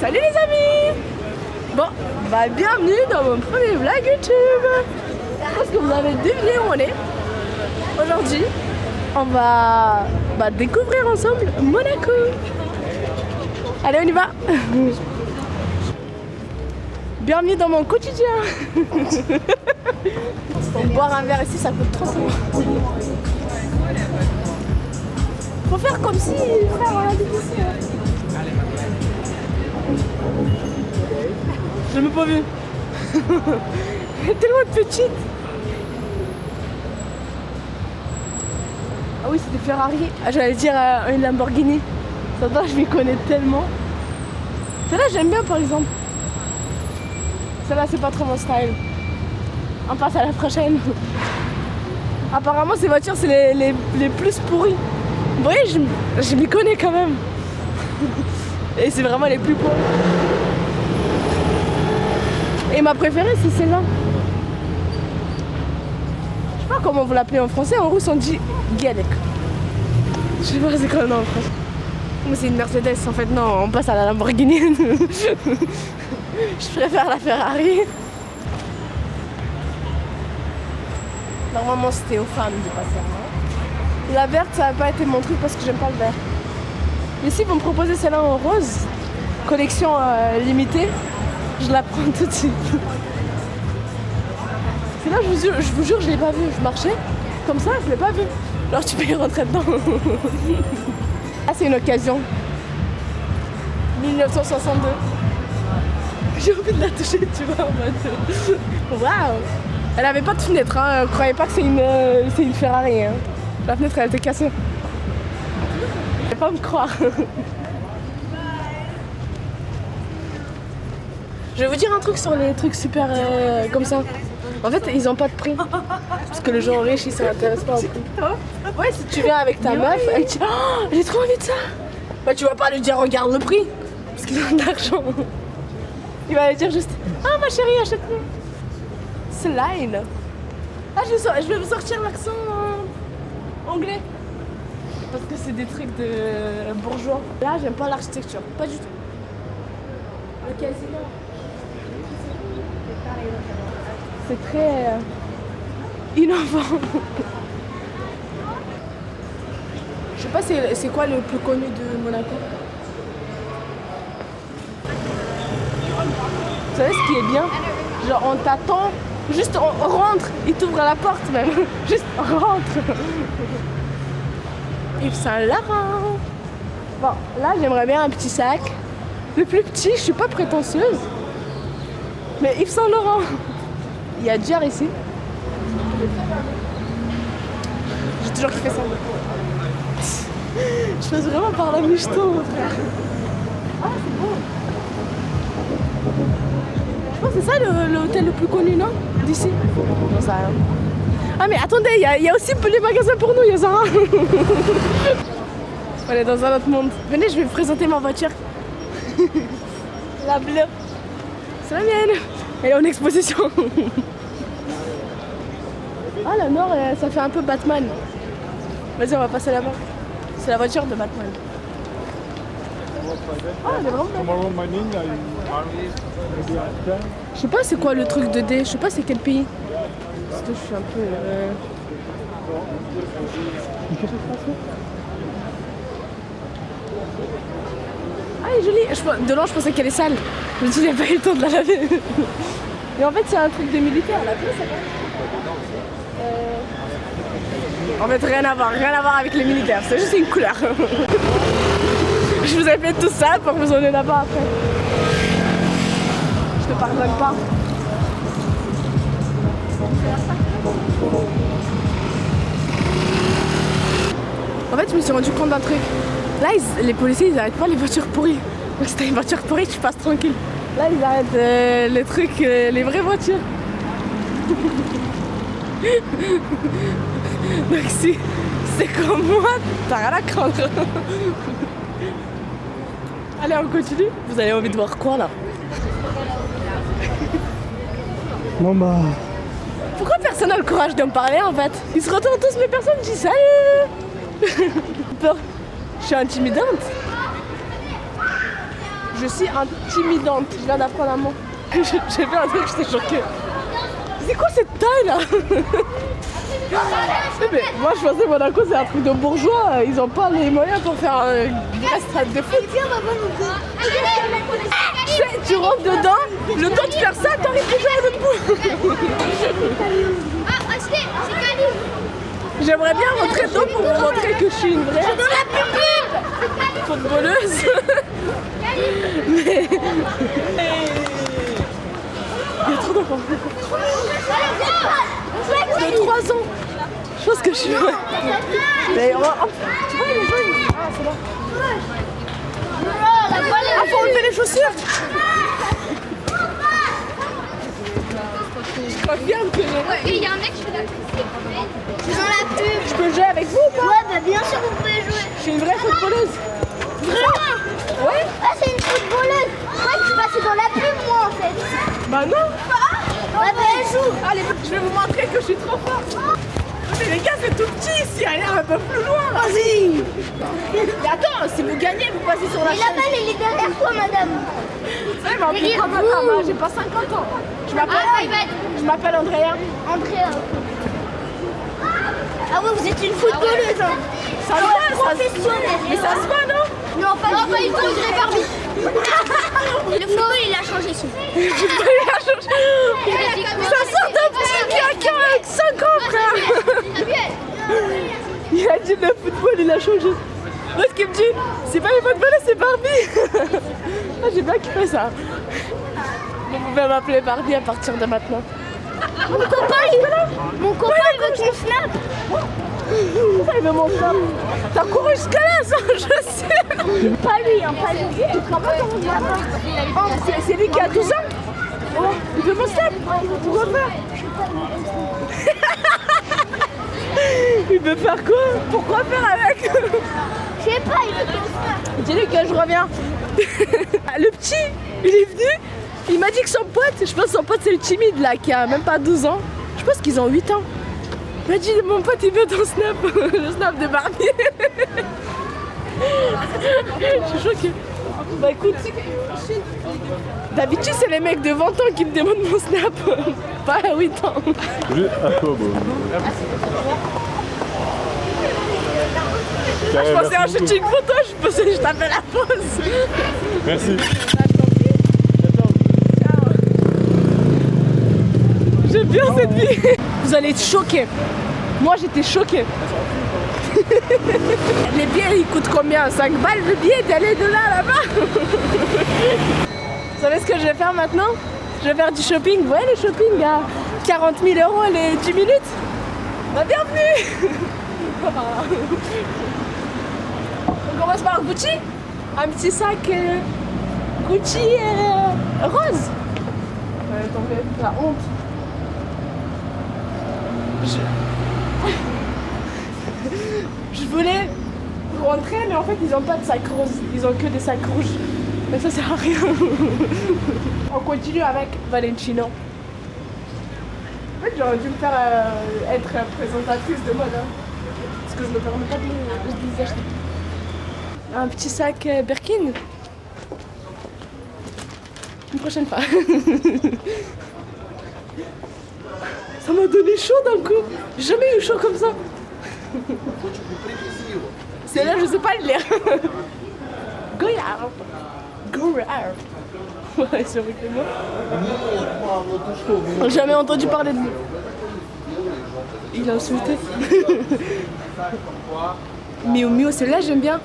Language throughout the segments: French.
Salut les amis. Bon, bah bienvenue dans mon premier vlog YouTube. Je pense que vous avez deviné où on est. Aujourd'hui, on va découvrir ensemble Monaco. Allez, on y va. Bienvenue dans mon quotidien. Pour boire un verre ici, ça coûte 30 €. Faut faire comme si, frère, on habite ici. Je l'ai même pas vu. Elle est tellement petite. Ah oui, c'est des Ferrari. Ah, j'allais dire une Lamborghini. Ça va, je m'y connais tellement. Celle-là, j'aime bien par exemple. Celle-là, c'est pas trop mon style. On passe à la prochaine. Apparemment, ces voitures, c'est les plus pourries. Vous voyez, je m'y connais quand même. Et c'est vraiment les plus pourries. Et ma préférée, c'est celle-là. Je sais pas comment vous l'appelez en français. En russe, on dit Galek. Je sais pas c'est quoi le nom en français. Mais c'est une Mercedes. En fait, non, on passe à la Lamborghini. Je préfère la Ferrari. Normalement, c'était aux femmes de passer. La verte, ça n'a pas été mon truc parce que j'aime pas le vert. Mais si vous me proposez celle-là en rose, collection limitée, je la prends tout de suite. Celle-là, je vous jure, je l'ai pas vue. Je marchais comme ça, je l'ai pas vue. Alors tu peux y rentrer dedans. Ah, c'est une occasion. 1962. J'ai envie de la toucher, tu vois, en mode. Waouh! Elle avait pas de fenêtre, hein. Croyez pas que c'est une Ferrari, hein. La fenêtre, elle était cassée. Je vais pas me croire. Je vais vous dire un truc sur les trucs super comme ça. En fait, ils ont pas de prix. Parce que les gens riches, ils s'intéressent pas au prix. Ouais, si tu viens avec ta meuf, elle dit oh, j'ai trop envie de ça. Bah, tu vas pas lui dire regarde le prix. Parce qu'ils ont de l'argent. Il va lui dire juste ah, ma chérie, achète-le. Slime. Ah, je vais vous sortir l'accent anglais. Parce que c'est des trucs de bourgeois. Là, j'aime pas l'architecture. Pas du tout. Le casino. C'est très innovant. Je sais pas c'est quoi le plus connu de Monaco. Vous savez ce qui est bien? Genre on t'attend, juste on rentre, il t'ouvre la porte même. Juste on rentre. Yves Saint-Laurent. Bon, là j'aimerais bien un petit sac. Le plus petit, je suis pas prétentieuse. Mais Yves Saint-Laurent. Il y a Dior ici. J'ai toujours kiffé ça. Je passe vraiment par la michto, mon frère. Ah, c'est beau. Je pense que c'est ça l'hôtel le plus connu, non? D'ici. Non, ça rien. Ah, mais attendez, il y a aussi les magasins pour nous, il y a Zara. On est dans un autre monde. Venez, je vais vous présenter ma voiture. La bleue. C'est la mienne. Elle est en exposition. Ah, la Nord, ça fait un peu Batman. Vas-y, on va passer là-bas. C'est la voiture de Batman. Ah, elle est vraiment belle. Je sais pas c'est quoi le truc de D. Je sais pas c'est quel pays. Parce que je suis un peu... Ah, elle est jolie. De loin, je pensais qu'elle est sale. Je me dis, j'ai pas eu le temps de la laver. Mais en fait, c'est un truc de militaire. La pluie, ça va. En fait, rien à voir avec les militaires. C'est juste une couleur. Je vous ai fait tout ça pour que vous en ayez là-bas après. Je te pardonne pas. En fait, je me suis rendu compte d'un truc. Là, les policiers, ils arrêtent pas les voitures pourries. Donc, si t'as une voiture pourrie, tu passes tranquille. Là, ils arrêtent les trucs, les vraies voitures. Donc, si c'est comme moi, t'as rien à craindre. Allez, on continue. Vous avez envie de voir quoi là? Bon bah... Pourquoi personne n'a le courage de me parler en fait? Ils se retournent tous, mais personne dit salut. Peur. Je suis intimidante. Je suis intimidante. Je viens d'apprendre un mot. J'ai vu un truc, j'étais choquée. C'est quoi cette taille là? Mais moi je pensais Monaco c'est un truc de bourgeois, ils ont pas les moyens pour faire une vraie stade de foot. Tu rentres dedans, le temps de faire ça, t'arrives déjà à l'autre bout. J'aimerais bien rentrer dedans pour vous montrer que je suis une vraie footballeuse. Mais... Il y a trop d'enfants. De 3 ans. Je pense que je suis... Mais on va... Tu vois les jeunes? Ah c'est là. Ah faut enlever les chaussures. Je confirme que je... Il y a un mec qui fait la pub. C'est dans la pub. Je peux jouer avec vous ou pas? Ouais, bah bien sûr vous pouvez jouer. Je suis une vraie footballeuse. Vraiment? Ouais. Ah c'est une footballeuse. Ouais, je passais dans la pub moi en fait. Bah non. Ouais, bah elle joue. Allez, je vais vous montrer que je suis trop forte. Mais les gars, c'est tout petit ici, allez un peu plus loin. Vas-y. Mais attends, si vous gagnez, vous passez sur la Et chaîne. la balle elle est derrière toi madame. Ouais, mais en plus, Derrière comme vous. ça, moi, j'ai pas 50 ans. Je m'appelle Andrea. Andrea. Ah ouais, vous êtes une footballeuse. Hein. Ça se voit, ça se... Professionnelle. Mais ça se voit, non? Non, pas du tout, on dirait Barbie. Le football, il a changé son. Ça sort d'un petit caca avec 5 ans, frère. Il a dit le football, il a changé. Moi, ce qu'il me dit, c'est pas les footballeurs, c'est Barbie. Ah, j'ai bien kiffé ça. Vous pouvez m'appeler Barbie à partir de maintenant. Mon copain, il veut ton snap. Pourquoi il veut mon snap? T'as couru jusqu'à là, ça, je sais. Pas lui, hein, pas lui. C'est lui qui a 12 ans. Oh, il veut mon snap. Pourquoi faire? Il veut faire quoi? Pourquoi faire avec? Je sais pas, il veut ton snap. Dis-lui que je reviens. Le petit, il est venu. Il m'a dit que son pote, je pense que son pote c'est le timide là, qui a même pas 12 ans. Je pense qu'ils ont 8 ans. Il m'a dit mon pote il veut ton snap, le snap de Barbie. Je suis choquée. Bah écoute, d'habitude c'est les mecs de 20 ans qui me demandent mon snap, pas à 8 ans. Juste à toi, bon. Je pensais à shooter une photo, je pensais que je tapais la pause. Merci. J'aime bien cette vie. Vous allez être choqués. Moi j'étais choquée. Les billets ils coûtent combien? 5 balles le billet d'aller de là à là-bas. Vous savez ce que je vais faire maintenant? Je vais faire du shopping. Vous voyez le shopping à 40 000 € les 10 minutes? Bah bienvenue. On commence par Gucci. Un petit sac Gucci rose. Attendez, la honte. Je voulais rentrer, mais en fait ils ont pas de sac rose, ils ont que des sacs rouges. Mais ça sert à rien. On continue avec Valentino. En fait j'aurais dû me faire être présentatrice de mode. Hein, parce que je me permets pas de les acheter. Un petit sac Birkin. Une prochaine fois. Ça m'a donné chaud d'un coup. J'ai jamais eu chaud comme ça. C'est là, je sais pas le lire. Goyard. Goyard. Ouais, c'est vrai que moi. J'ai jamais entendu parler de lui. Il a insulté. Miu Miu, celle-là j'aime bien.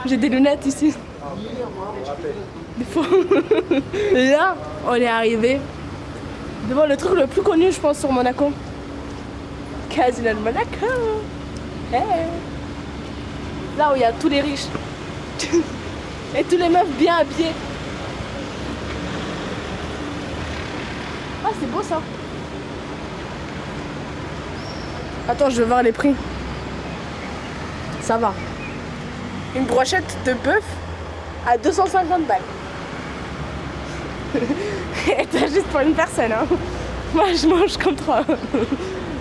J'ai des lunettes ici. Des faux. Là, on est arrivé devant le truc le plus connu, je pense, sur Monaco. Casino de Monaco. Hey. Là où il y a tous les riches. Et tous les meufs bien habillés. Ah, c'est beau ça. Attends, je vais voir les prix. Ça va. Une brochette de bœuf à 250 balles. Et t'as juste pour une personne, hein. Moi, je mange comme 3.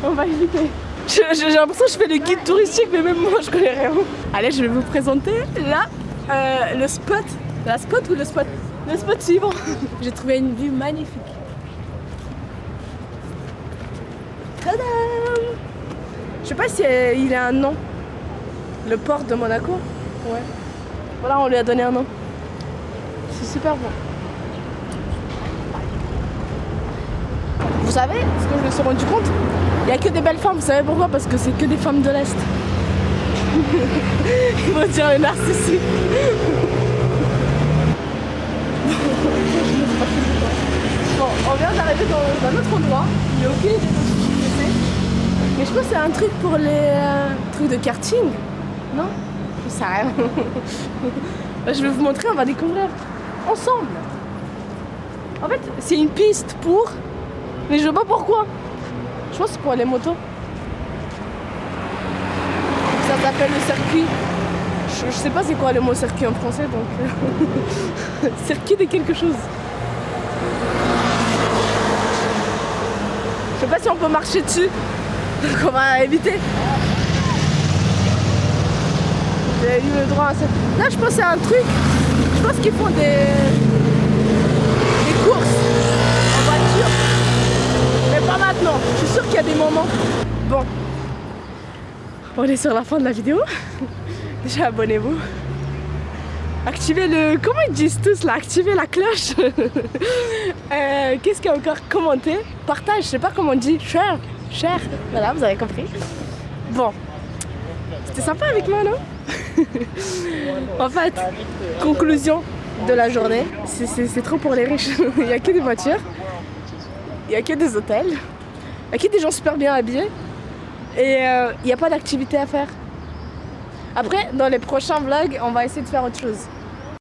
On va éviter. J'ai l'impression que je fais le guide touristique, mais même moi, je connais rien. Allez, je vais vous présenter là le spot La spot ou le spot? Le spot suivant. J'ai trouvé une vue magnifique. Tadam! Je sais pas si il a un nom. Le port de Monaco? Ouais. Voilà, on lui a donné un nom. C'est super bon. Vous savez, ce que je me suis rendu compte, il n'y a que des belles femmes. Vous savez pourquoi? Parce que c'est que des femmes de l'Est. Ils vont dire les narcissiques. Bon, on vient d'arriver dans un autre endroit. Il n'y a aucune idée de ce que c'est. Mais je pense que c'est un truc pour les trucs de karting. Non? Je sais rien. Je vais vous montrer, on va découvrir ensemble. En fait, c'est une piste pour... Mais je sais pas pourquoi. Je pense que c'est pour les motos. Ça s'appelle le circuit. Je sais pas c'est quoi le mot circuit en français, donc... circuit de quelque chose. Je sais pas si on peut marcher dessus. Donc on va éviter. J'ai eu le droit à ça. Là je pense que c'est un truc. Je pense qu'ils font des courses en voiture. Mais pas maintenant. Je suis sûre qu'il y a des moments. Bon. On est sur la fin de la vidéo. Déjà abonnez-vous. Activez le... Comment ils disent tous là? Activez la cloche. Qu'est-ce qu'il y a encore? Commenter. Partage, je sais pas comment on dit. Share. Share. Voilà, vous avez compris. Bon. C'était sympa avec moi, non? En fait, conclusion de la journée. C'est trop pour les riches. Il n'y a que des voitures. Il n'y a que des hôtels. Il n'y a que des gens super bien habillés. Et il n'y a pas d'activité à faire. Après, dans les prochains vlogs, on va essayer de faire autre chose.